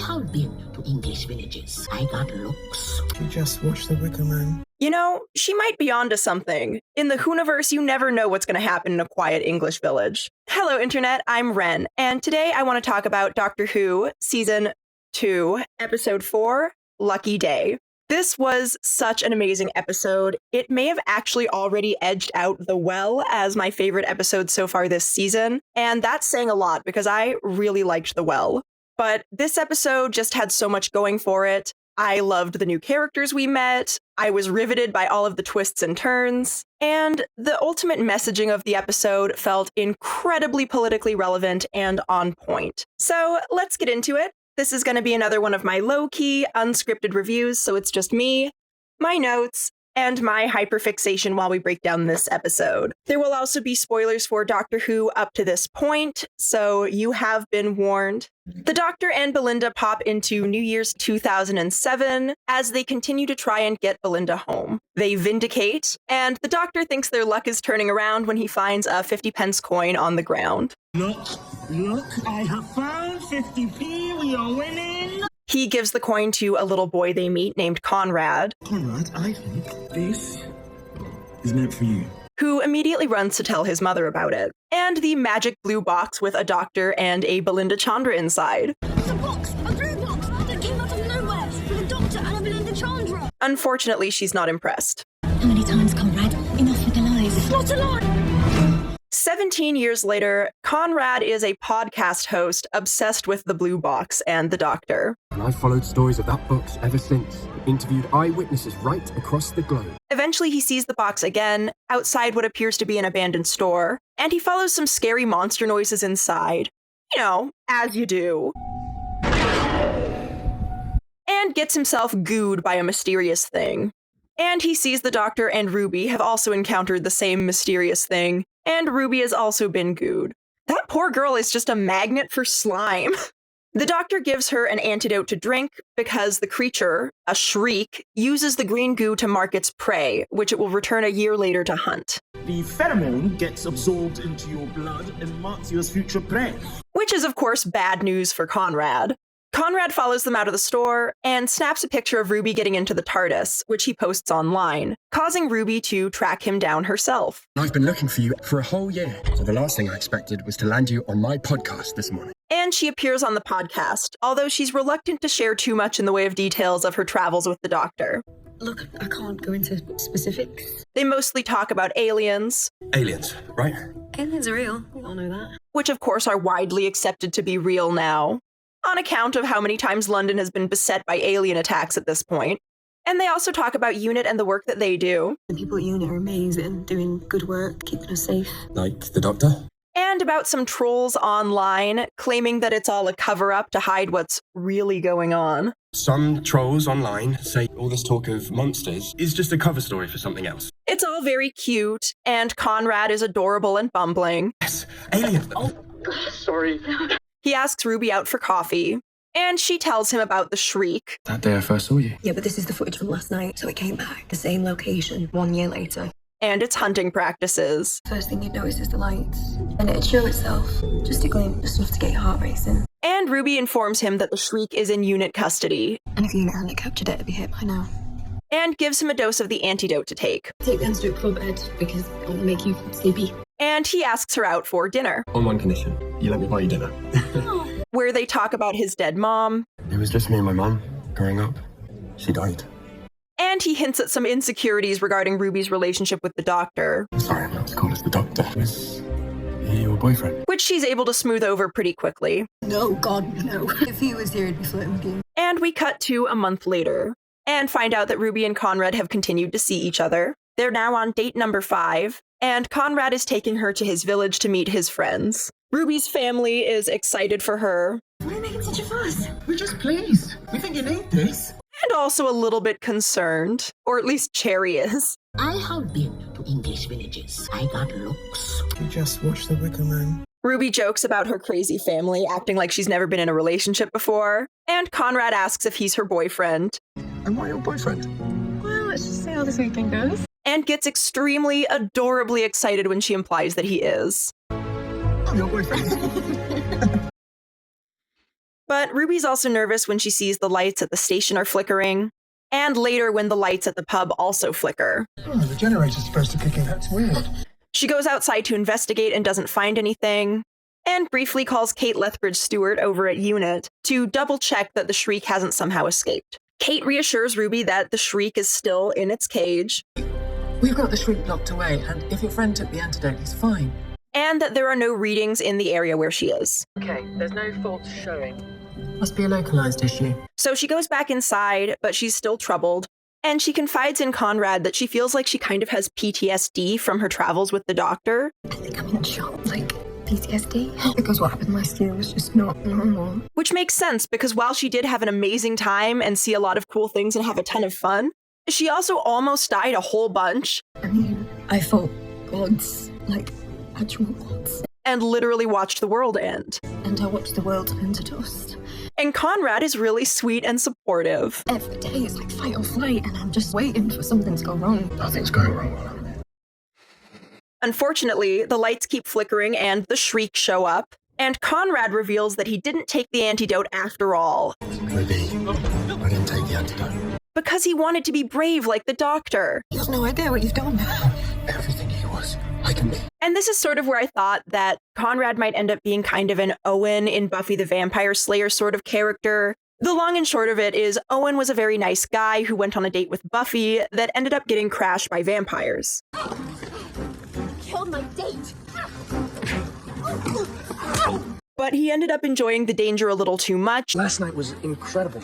have been to English villages. I got looks. You just watched The Wicker Man. You know, she might be onto something. In the Hooniverse, you never know what's going to happen in a quiet English village. Hello, Internet, I'm Ren, and today I want to talk about Doctor Who, Season 2, Episode 4, Lucky Day. This was such an amazing episode. It may have actually already edged out The Well as my favorite episode so far this season, and that's saying a lot because I really liked The Well. But this episode just had so much going for it. I loved the new characters we met, I was riveted by all of the twists and turns, and the ultimate messaging of the episode felt incredibly politically relevant and on point. So let's get into it. This is going to be another one of my low-key, unscripted reviews, so it's just me, my notes, and my hyperfixation while we break down this episode. There will also be spoilers for Doctor Who up to this point, so you have been warned. The Doctor and Belinda pop into New Year's 2007 as they continue to try and get Belinda home. They vindicate, and the Doctor thinks their luck is turning around when he finds a 50-pence coin on the ground. Look, I have found 50p, we are winning! He gives the coin to a little boy they meet named Conrad. Conrad, I think this is meant for you. Who immediately runs to tell his mother about it. And the magic blue box with a doctor and a Belinda Chandra inside. It's a box, a blue box, that came out of nowhere with a doctor and a Belinda Chandra. Unfortunately, she's not impressed. How many times, Conrad? Enough with the lies. It's not a lie! 17 years later, Conrad is a podcast host obsessed with the blue box and the doctor. And I've followed stories of that box ever since. Interviewed eyewitnesses right across the globe. Eventually, he sees the box again, outside what appears to be an abandoned store, and he follows some scary monster noises inside. You know, as you do. And gets himself gooed by a mysterious thing. And he sees the Doctor and Ruby have also encountered the same mysterious thing, and Ruby has also been gooed. That poor girl is just a magnet for slime. The Doctor gives her an antidote to drink because the creature, a shriek, uses the green goo to mark its prey, which it will return a year later to hunt. The pheromone gets absorbed into your blood and marks you as future prey. Which is, of course, bad news for Conrad. Conrad follows them out of the store and snaps a picture of Ruby getting into the TARDIS, which he posts online, causing Ruby to track him down herself. I've been looking for you for a whole year. So the last thing I expected was to land you on my podcast this morning. And she appears on the podcast, although she's reluctant to share too much in the way of details of her travels with the Doctor. Look, I can't go into specifics. They mostly talk about aliens. Aliens, right? Aliens are real. We all know that. Which, of course, are widely accepted to be real now, on account of how many times London has been beset by alien attacks at this point. And they also talk about UNIT and the work that they do. The people at UNIT are amazing, doing good work, keeping us safe. Like the Doctor? And about some trolls online claiming that it's all a cover-up to hide what's really going on. Some trolls online say all this talk of monsters is just a cover story for something else. It's all very cute, and Conrad is adorable and bumbling. Yes, aliens. Oh, sorry. He asks Ruby out for coffee, and she tells him about the shriek. That day I first saw you. Yeah, but this is the footage from last night, so it came back. The same location, 1 year later. And its hunting practices. First thing you'd notice is the lights. And it'd show itself. Just a glimpse, just enough to get your heart racing. And Ruby informs him that the shriek is in UNIT custody. And if UNIT hadn't captured it, it'd be hit by now. And gives him a dose of the antidote to take. Take the antidote club, Ed, because it'll make you sleepy. And he asks her out for dinner. On one condition, you let me buy you dinner. Where they talk about his dead mom. It was just me and my mum growing up. She died. And he hints at some insecurities regarding Ruby's relationship with the Doctor. Sorry, I'm not as cool as the Doctor. Was he your boyfriend? Which she's able to smooth over pretty quickly. No, God, no. If he was here, he'd be flirting with you. And we cut to a month later, and find out that Ruby and Conrad have continued to see each other. They're now on date number 5, and Conrad is taking her to his village to meet his friends. Ruby's family is excited for her. Why are you making such a fuss? We're just pleased. We think you need this. And also a little bit concerned, or at least Cherry is. I have been to English villages. I got looks. You just watched The Wicker Man. Ruby jokes about her crazy family, acting like she's never been in a relationship before. And Conrad asks if he's her boyfriend. Am I your boyfriend? Well, let's just see how this weekend goes. And gets extremely, adorably excited when she implies that he is. I'm your boyfriend. But Ruby's also nervous when she sees the lights at the station are flickering, and later when the lights at the pub also flicker. Oh, the generator's supposed to kick in. That's weird. She goes outside to investigate and doesn't find anything, and briefly calls Kate Lethbridge-Stewart over at Unit to double-check that the Shriek hasn't somehow escaped. Kate reassures Ruby that the Shriek is still in its cage. We've got the Shriek locked away, and if your friend took the antidote, he's fine. And that there are no readings in the area where she is. Okay, there's no faults showing. Must be a localized issue. So she goes back inside, but she's still troubled. And she confides in Conrad that she feels like she kind of has PTSD from her travels with the doctor. I think I'm in shock, like PTSD, because what happened last year was just not normal. Which makes sense, because while she did have an amazing time and see a lot of cool things and have a ton of fun, she also almost died a whole bunch. I mean, I fought gods, like actual gods. And literally watched the world end. And I watched the world turn to dust. And Conrad is really sweet and supportive. Every day it's like fight or flight, and I'm just waiting for something to go wrong. Nothing's going wrong. Unfortunately, the lights keep flickering and the Shriek show up, and Conrad reveals that he didn't take the antidote after all. Ruby, I didn't take the antidote. Because he wanted to be brave like the doctor. You have no idea what you've done. Everything he was, I can be. And this is sort of where I thought that Conrad might end up being kind of an Owen in Buffy the Vampire Slayer sort of character. The long and short of it is Owen was a very nice guy who went on a date with Buffy that ended up getting crashed by vampires. Killed my date. But he ended up enjoying the danger a little too much. Last night was incredible.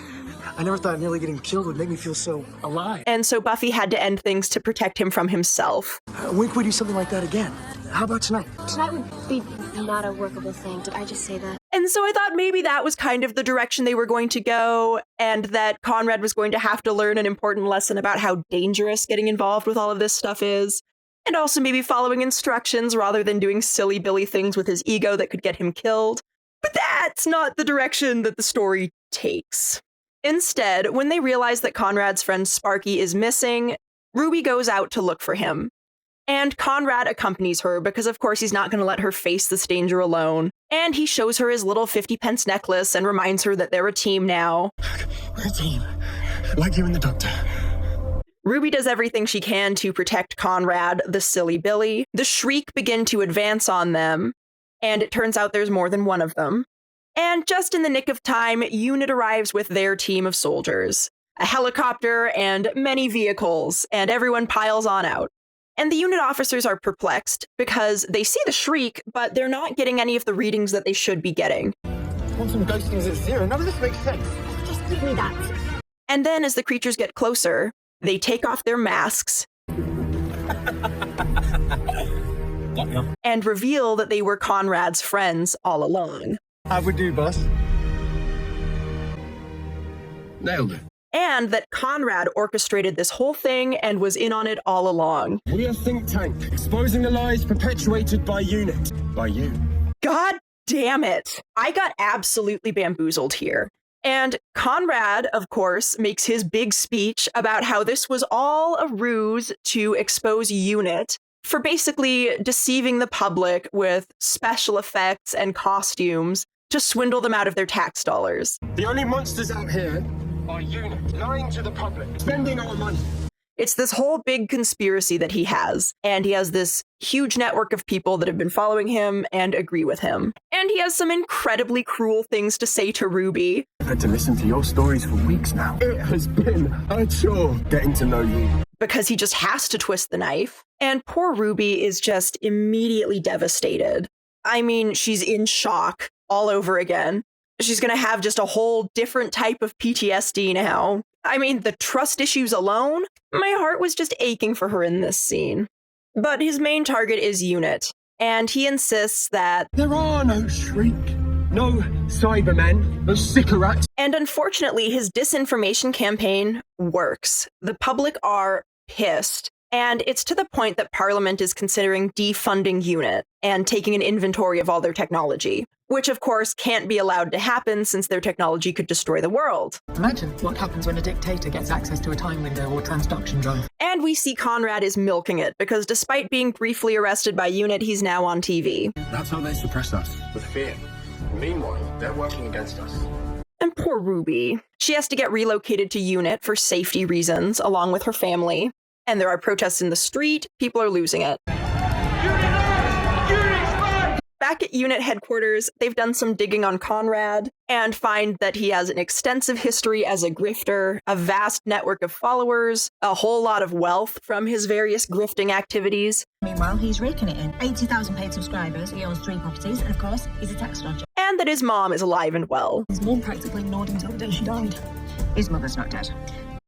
I never thought nearly getting killed would make me feel so alive. And so Buffy had to end things to protect him from himself. When can we do something like that again? How about tonight? Tonight would be not a workable thing. Did I just say that? And so I thought maybe that was kind of the direction they were going to go, and that Conrad was going to have to learn an important lesson about how dangerous getting involved with all of this stuff is. And also maybe following instructions rather than doing silly Billy things with his ego that could get him killed. But that's not the direction that the story takes. Instead, when they realize that Conrad's friend Sparky is missing, Ruby goes out to look for him. And Conrad accompanies her because, of course, he's not going to let her face this danger alone. And he shows her his little 50-pence necklace and reminds her that they're a team now. We're a team, like you and the doctor. Ruby does everything she can to protect Conrad, the silly Billy. The Shriek begin to advance on them, and it turns out there's more than one of them. And just in the nick of time, Unit arrives with their team of soldiers, a helicopter and many vehicles, and everyone piles on out. And the Unit officers are perplexed because they see the Shriek, but they're not getting any of the readings that they should be getting. Quantum ghosting is at 0. None of this makes sense. Just give me that. And then as the creatures get closer, they take off their masks and reveal that they were Conrad's friends all along. How'd we do, boss? Nailed it. And that Conrad orchestrated this whole thing and was in on it all along. We're a think tank, exposing the lies perpetuated by Unit. By you. God damn it. I got absolutely bamboozled here. And Conrad, of course, makes his big speech about how this was all a ruse to expose Unit for basically deceiving the public with special effects and costumes to swindle them out of their tax dollars. The only monsters out here are Unit, lying to the public, spending our money. It's this whole big conspiracy that he has, and he has this huge network of people that have been following him and agree with him. And he has some incredibly cruel things to say to Ruby. I've had to listen to your stories for weeks now. It has been a chore getting to know you. Because he just has to twist the knife. And poor Ruby is just immediately devastated. I mean, she's in shock all over again. She's going to have just a whole different type of PTSD now. I mean, the trust issues alone, my heart was just aching for her in this scene. But his main target is Unit, and he insists that there are no Shriek, no Cybermen, no Sycorax. And unfortunately, his disinformation campaign works. The public are pissed. And it's to the point that Parliament is considering defunding Unit and taking an inventory of all their technology, which of course can't be allowed to happen since their technology could destroy the world. Imagine what happens when a dictator gets access to a time window or transduction drive. And we see Conrad is milking it, because despite being briefly arrested by Unit, he's now on TV. That's how they suppress us, with fear. Meanwhile, they're working against us. And poor Ruby. She has to get relocated to Unit for safety reasons, along with her family. And there are protests in the street. People are losing it. Back at Unit headquarters, they've done some digging on Conrad and find that he has an extensive history as a grifter, a vast network of followers, a whole lot of wealth from his various grifting activities. Meanwhile, he's raking it in. 80,000 paid subscribers, he owns 3 properties, and of course, he's a tax dodger. And that his mom is alive and well. His mum practically ignored him until the day she died. His mother's not dead.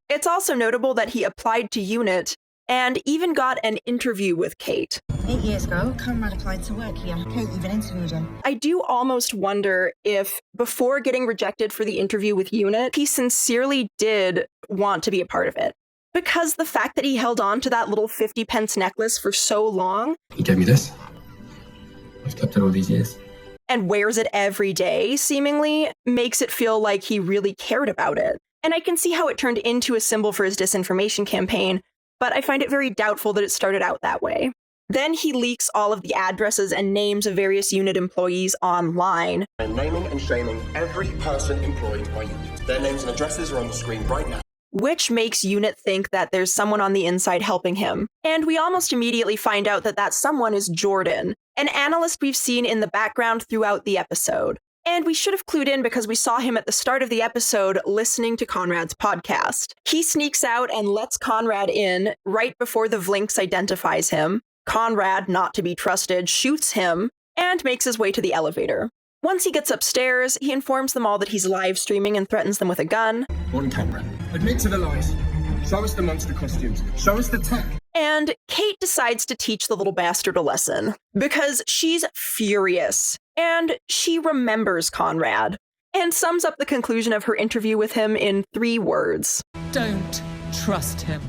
It's also notable that he applied to Unit and even got an interview with Kate. 8 years ago, Conrad applied to work here. Kate even interviewed him. I do almost wonder if, before getting rejected for the interview with Unit, he sincerely did want to be a part of it. Because the fact that he held on to that little 50-pence necklace for so long... He gave me this. I've kept it all these years. And wears it every day, seemingly, makes it feel like he really cared about it. And I can see how it turned into a symbol for his disinformation campaign, but I find it very doubtful that it started out that way. Then he leaks all of the addresses and names of various Unit employees online. I'm naming and shaming every person employed by Unit. Their names and addresses are on the screen right now. Which makes Unit think that there's someone on the inside helping him. And we almost immediately find out that that someone is Jordan, an analyst we've seen in the background throughout the episode. And we should have clued in because we saw him at the start of the episode listening to Conrad's podcast. He sneaks out and lets Conrad in right before the Vlinx identifies him. Conrad, not to be trusted, shoots him and makes his way to the elevator. Once he gets upstairs, he informs them all that he's live streaming and threatens them with a gun. On camera. Admit to the lies. Show us the monster costumes. Show us the tech. And Kate decides to teach the little bastard a lesson because she's furious and she remembers Conrad and sums up the conclusion of her interview with him in 3 words. Don't trust him.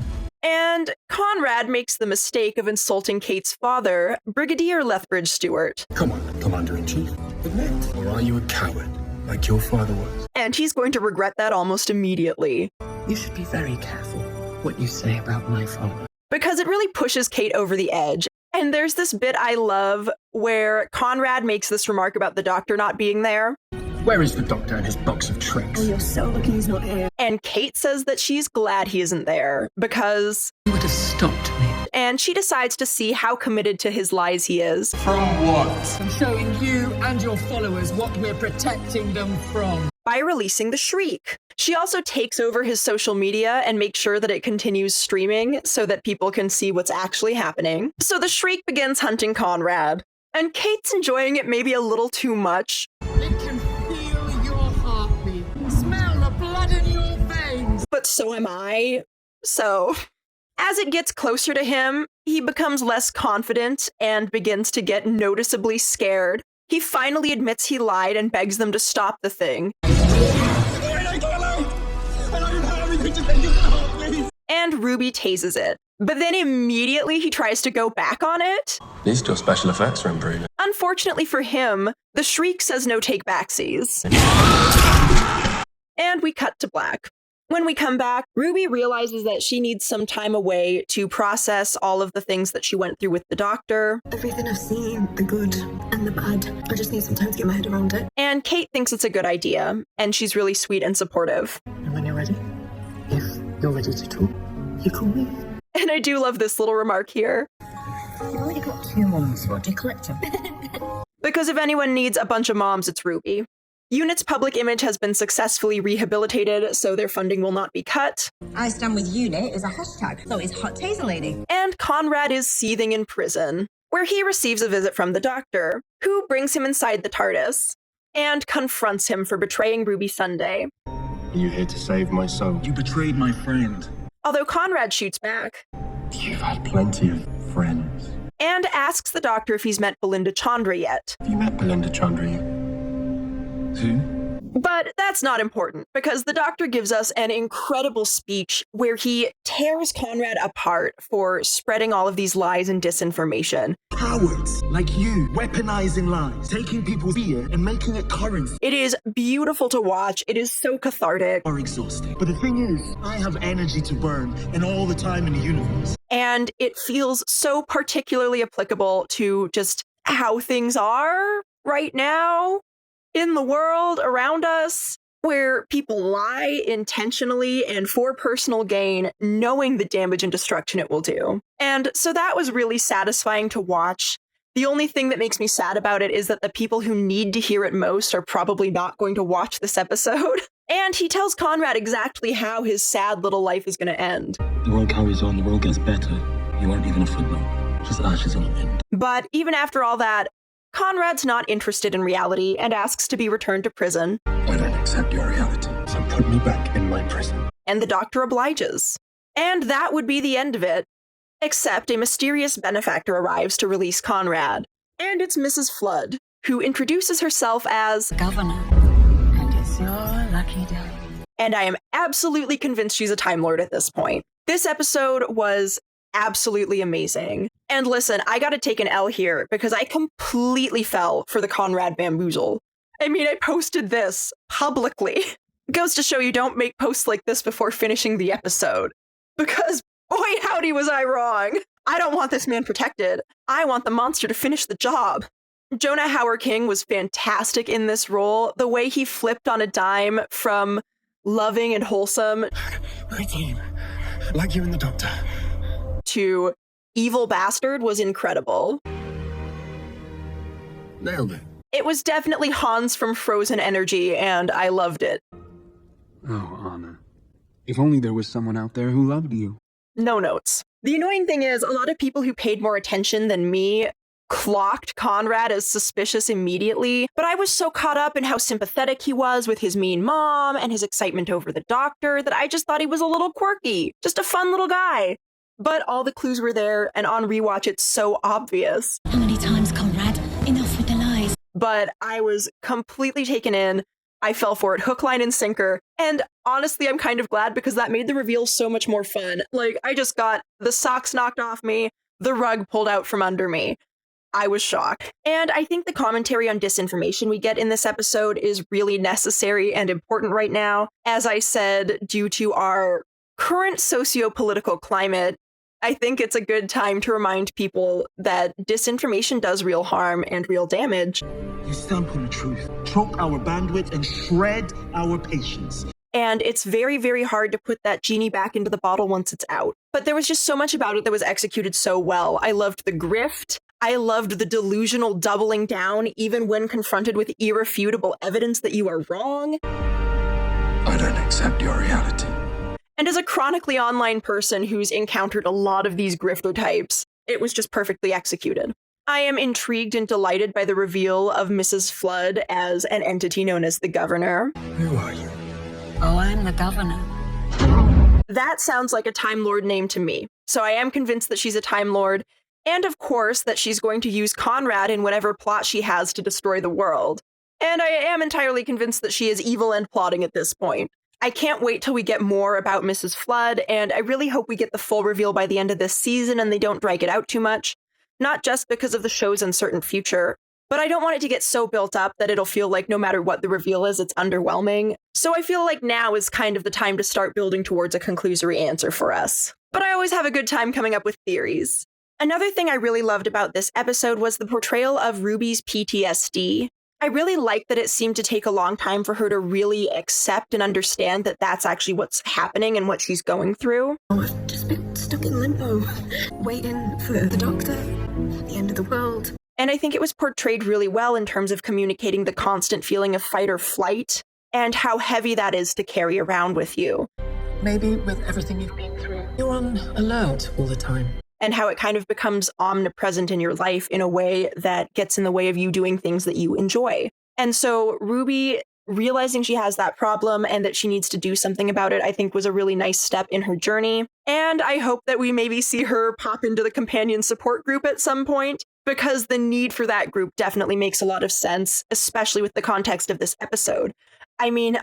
And Conrad makes the mistake of insulting Kate's father, Brigadier Lethbridge Stewart. Come on, Commander-in-Chief. Admit. Or are you a coward, like your father was? And he's going to regret that almost immediately. You should be very careful what you say about my father. Because it really pushes Kate over the edge. And there's this bit I love where Conrad makes this remark about the doctor not being there. Where is the doctor and his box of tricks? Oh, you're so lucky he's not here. And Kate says that she's glad he isn't there because... You would have stopped me. And she decides to see how committed to his lies he is. From what? I'm showing you and your followers what we're protecting them from. By releasing the Shriek. She also takes over his social media and makes sure that it continues streaming so that people can see what's actually happening. So the Shriek begins hunting Conrad. And Kate's enjoying it maybe a little too much. It can feel your heartbeat. Smell the blood in your veins. But so am I. So, as it gets closer to him, he becomes less confident and begins to get noticeably scared. He finally admits he lied and begs them to stop the thing. And Ruby tases it. But then immediately he tries to go back on it. These two special effects are improving. Unfortunately for him, the Shriek says no take-backsies. And we cut to black. When we come back, Ruby realizes that she needs some time away to process all of the things that she went through with the doctor. Everything I've seen, the good and the bad, I just need some time to get my head around it. And Kate thinks it's a good idea, and she's really sweet and supportive. And when you're ready, if you're ready to talk, you call me. And I do love this little remark here. You've already got 2 mums, what do you collect them? Because if anyone needs a bunch of moms, it's Ruby. Unit's public image has been successfully rehabilitated, so their funding will not be cut. I stand with Unit is a hashtag, so is Hot Taser Lady. And Conrad is seething in prison, where he receives a visit from the doctor, who brings him inside the TARDIS and confronts him for betraying Ruby Sunday. Are you here to save my soul? You betrayed my friend. Although Conrad shoots back You've had plenty of friends. and asks the doctor if he's met Belinda Chandra yet. Have you met Belinda Chandra yet? Who? But that's not important, because the doctor gives us an incredible speech where he tears Conrad apart for spreading all of these lies and disinformation. Cowards like you, weaponizing lies, taking people's fear and making it currency. It is beautiful to watch. It is so cathartic. Are exhausting. But the thing is, I have energy to burn and all the time in the universe. And it feels so particularly applicable to just how things are right now in the world around us, where people lie intentionally and for personal gain, knowing the damage and destruction it will do. And so that was really satisfying to watch. The only thing that makes me sad about it is that the people who need to hear it most are probably not going to watch this episode. And he tells Conrad exactly how his sad little life is going to end. The world carries on, the world gets better. You aren't even a footnote, just ashes on the wind. But even after all that, Conrad's not interested in reality and asks to be returned to prison. I don't accept your reality, so put me back in my prison. And the doctor obliges. And that would be the end of it. Except a mysterious benefactor arrives to release Conrad. And it's Mrs. Flood, who introduces herself as Governor. And it's your lucky day. And I am absolutely convinced she's a Time Lord at this point. This episode was absolutely amazing. And listen, I gotta take an L here because I completely fell for the Conrad bamboozle. I mean, I posted this publicly. Goes to show you don't make posts like this before finishing the episode. Because boy, howdy was I wrong. I don't want this man protected. I want the monster to finish the job. Jonah Hauer-King was fantastic in this role. The way he flipped on a dime from loving and wholesome My team, like you and the doctor. to evil bastard was incredible. Nailed it. It was definitely Hans from Frozen energy, and I loved it. Oh, Anna. If only there was someone out there who loved you. No notes. The annoying thing is, a lot of people who paid more attention than me clocked Conrad as suspicious immediately, but I was so caught up in how sympathetic he was with his mean mom and his excitement over the doctor that I just thought he was a little quirky, just a fun little guy. But all the clues were there, and on rewatch it's so obvious. How many times, Conrad? Enough with the lies. But I was completely taken in. I fell for it hook, line, and sinker. And honestly, I'm kind of glad because that made the reveal so much more fun. Like, I just got the socks knocked off me, the rug pulled out from under me. I was shocked. And I think the commentary on disinformation we get in this episode is really necessary and important right now. As I said, due to our current socio-political climate, I think it's a good time to remind people that disinformation does real harm and real damage. You stamp on the truth, choke our bandwidth, and shred our patience. And it's very, very hard to put that genie back into the bottle once it's out. But there was just so much about it that was executed so well. I loved the grift. I loved the delusional doubling down, even when confronted with irrefutable evidence that you are wrong. I don't accept your reality. And as a chronically online person who's encountered a lot of these grifter types, it was just perfectly executed. I am intrigued and delighted by the reveal of Mrs. Flood as an entity known as the Governor. Who are you? Oh, I'm the governor. That sounds like a Time Lord name to me. So I am convinced that she's a Time Lord, and of course that she's going to use Conrad in whatever plot she has to destroy the world. And I am entirely convinced that she is evil and plotting at this point. I can't wait till we get more about Mrs. Flood, and I really hope we get the full reveal by the end of this season and they don't drag it out too much. Not just because of the show's uncertain future, but I don't want it to get so built up that it'll feel like no matter what the reveal is, it's underwhelming. So I feel like now is kind of the time to start building towards a conclusory answer for us. But I always have a good time coming up with theories. Another thing I really loved about this episode was the portrayal of Ruby's PTSD. I really liked that it seemed to take a long time for her to really accept and understand that that's actually what's happening and what she's going through. Oh, I've just been stuck in limbo, waiting for the doctor, the end of the world. And I think it was portrayed really well in terms of communicating the constant feeling of fight or flight and how heavy that is to carry around with you. Maybe with everything you've been through, you're on alert all the time. And how it kind of becomes omnipresent in your life in a way that gets in the way of you doing things that you enjoy. And so Ruby realizing she has that problem and that she needs to do something about it, I think was a really nice step in her journey. And I hope that we maybe see her pop into the companion support group at some point, because the need for that group definitely makes a lot of sense, especially with the context of this episode. I mean,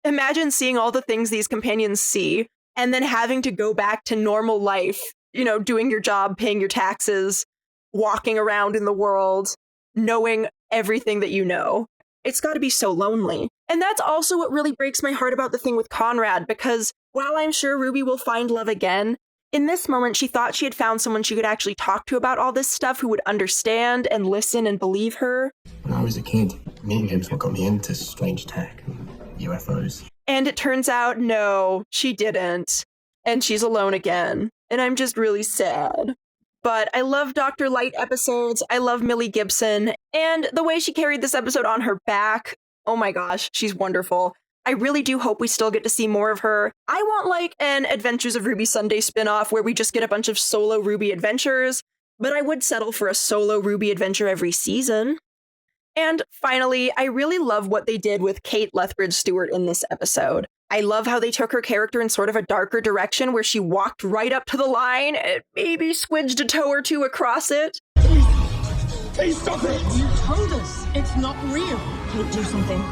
imagine seeing all the things these companions see and then having to go back to normal life, you know, doing your job, paying your taxes, walking around in the world, knowing everything that you know. It's got to be so lonely. And that's also what really breaks my heart about the thing with Conrad, because while I'm sure Ruby will find love again, in this moment, she thought she had found someone she could actually talk to about all this stuff, who would understand and listen and believe her. When I was a kid, meeting him's what got me into strange tech. UFOs. And it turns out, no, she didn't. And she's alone again. And I'm just really sad. But I love Dr. Light episodes. I love Millie Gibson. And the way she carried this episode on her back, oh my gosh, she's wonderful. I really do hope we still get to see more of her. I want like an Adventures of Ruby Sunday spinoff where we just get a bunch of solo Ruby adventures, but I would settle for a solo Ruby adventure every season. And finally, I really love what they did with Kate Lethbridge-Stewart in this episode. I love how they took her character in sort of a darker direction where she walked right up to the line and maybe squidged a toe or two across it. Please stop it! You told us it's not real. Kate, do something.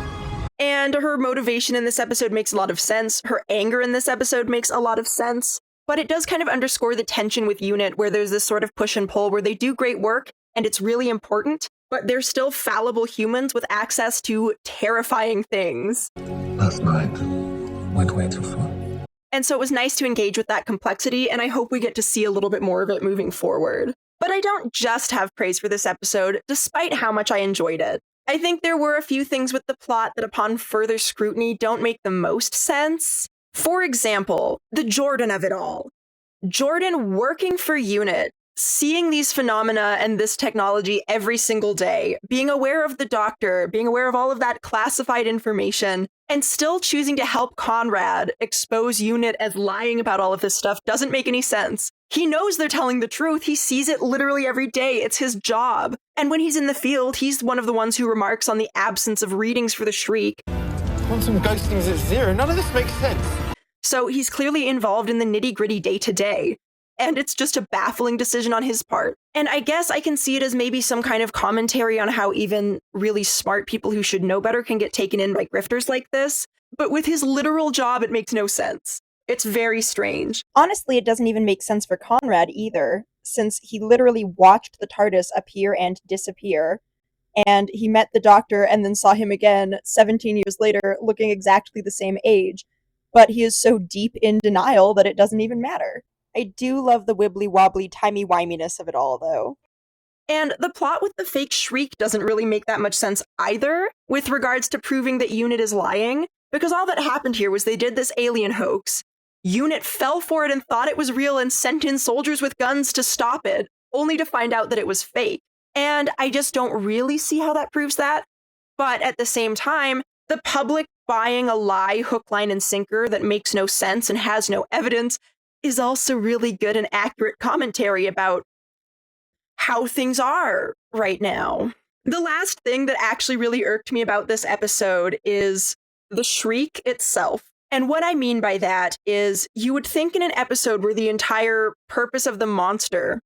And her motivation in this episode makes a lot of sense. Her anger in this episode makes a lot of sense. But it does kind of underscore the tension with UNIT where there's this sort of push and pull where they do great work and it's really important, but they're still fallible humans with access to terrifying things. Last night went way too far. And so it was nice to engage with that complexity, and I hope we get to see a little bit more of it moving forward. But I don't just have praise for this episode, despite how much I enjoyed it. I think there were a few things with the plot that upon further scrutiny don't make the most sense. For example, the Jordan of it all. Jordan working for UNIT, seeing these phenomena and this technology every single day, being aware of the doctor, being aware of all of that classified information, and still choosing to help Conrad expose UNIT as lying about all of this stuff doesn't make any sense. He knows they're telling the truth. He sees it literally every day. It's his job. And when he's in the field, he's one of the ones who remarks on the absence of readings for the Shriek. Quantum ghosting's at zero. None of this makes sense. So he's clearly involved in the nitty-gritty day-to-day. And it's just a baffling decision on his part. And I guess I can see it as maybe some kind of commentary on how even really smart people who should know better can get taken in by grifters like this. But with his literal job, it makes no sense. It's very strange. Honestly, it doesn't even make sense for Conrad either, since he literally watched the TARDIS appear and disappear. And he met the Doctor and then saw him again 17 years later, looking exactly the same age. But he is so deep in denial that it doesn't even matter. I do love the wibbly-wobbly, timey-wiminess of it all, though. And the plot with the fake Shriek doesn't really make that much sense either, with regards to proving that UNIT is lying, because all that happened here was they did this alien hoax. UNIT fell for it and thought it was real and sent in soldiers with guns to stop it, only to find out that it was fake. And I just don't really see how that proves that. But at the same time, the public buying a lie hook, line, and sinker that makes no sense and has no evidence is also really good and accurate commentary about how things are right now. The last thing that actually really irked me about this episode is the Shriek itself. And what I mean by that is you would think in an episode where the entire purpose of the monster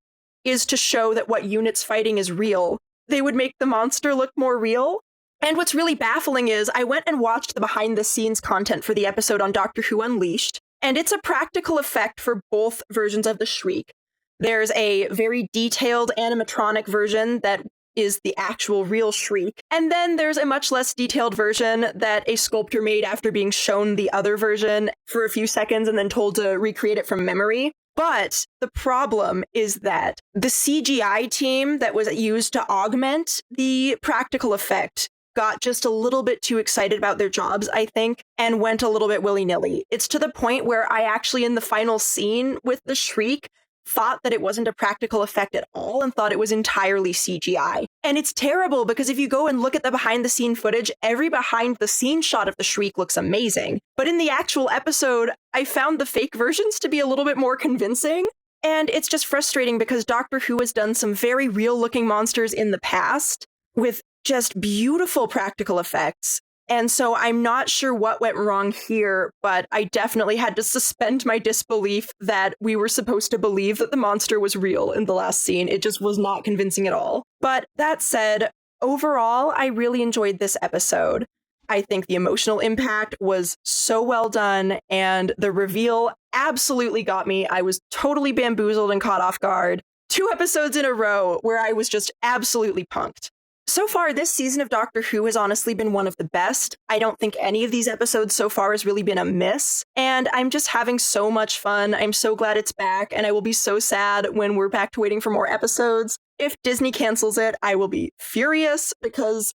is to show that what UNIT's fighting is real, they would make the monster look more real. And what's really baffling is I went and watched the behind-the-scenes content for the episode on Doctor Who Unleashed, and it's a practical effect for both versions of the Shriek. There's a very detailed animatronic version that is the actual real Shriek. And then there's a much less detailed version that a sculptor made after being shown the other version for a few seconds and then told to recreate it from memory. But the problem is that the CGI team that was used to augment the practical effect got just a little bit too excited about their jobs, I think, and went a little bit willy-nilly. It's to the point where I actually, in the final scene with the Shriek, thought that it wasn't a practical effect at all and thought it was entirely CGI. And it's terrible because if you go and look at the behind-the-scene footage, every behind-the-scene shot of the Shriek looks amazing. But in the actual episode, I found the fake versions to be a little bit more convincing. And it's just frustrating because Doctor Who has done some very real-looking monsters in the past with just beautiful practical effects. And so I'm not sure what went wrong here, but I definitely had to suspend my disbelief that we were supposed to believe that the monster was real in the last scene. It just was not convincing at all. But that said, overall, I really enjoyed this episode. I think the emotional impact was so well done, and the reveal absolutely got me. I was totally bamboozled and caught off guard. 2 episodes in a row where I was just absolutely punked. So far, this season of Doctor Who has honestly been one of the best. I don't think any of these episodes so far has really been a miss, and I'm just having so much fun. I'm so glad it's back, and I will be so sad when we're back to waiting for more episodes. If Disney cancels it, I will be furious because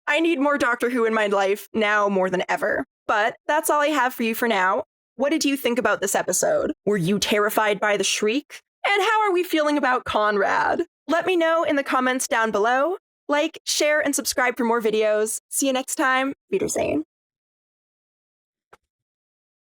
I need more Doctor Who in my life now more than ever. But that's all I have for you for now. What did you think about this episode? Were you terrified by the shriek? And how are we feeling about Conrad? Let me know in the comments down below. Like, share, and subscribe for more videos. See you next time. Wiedersehen.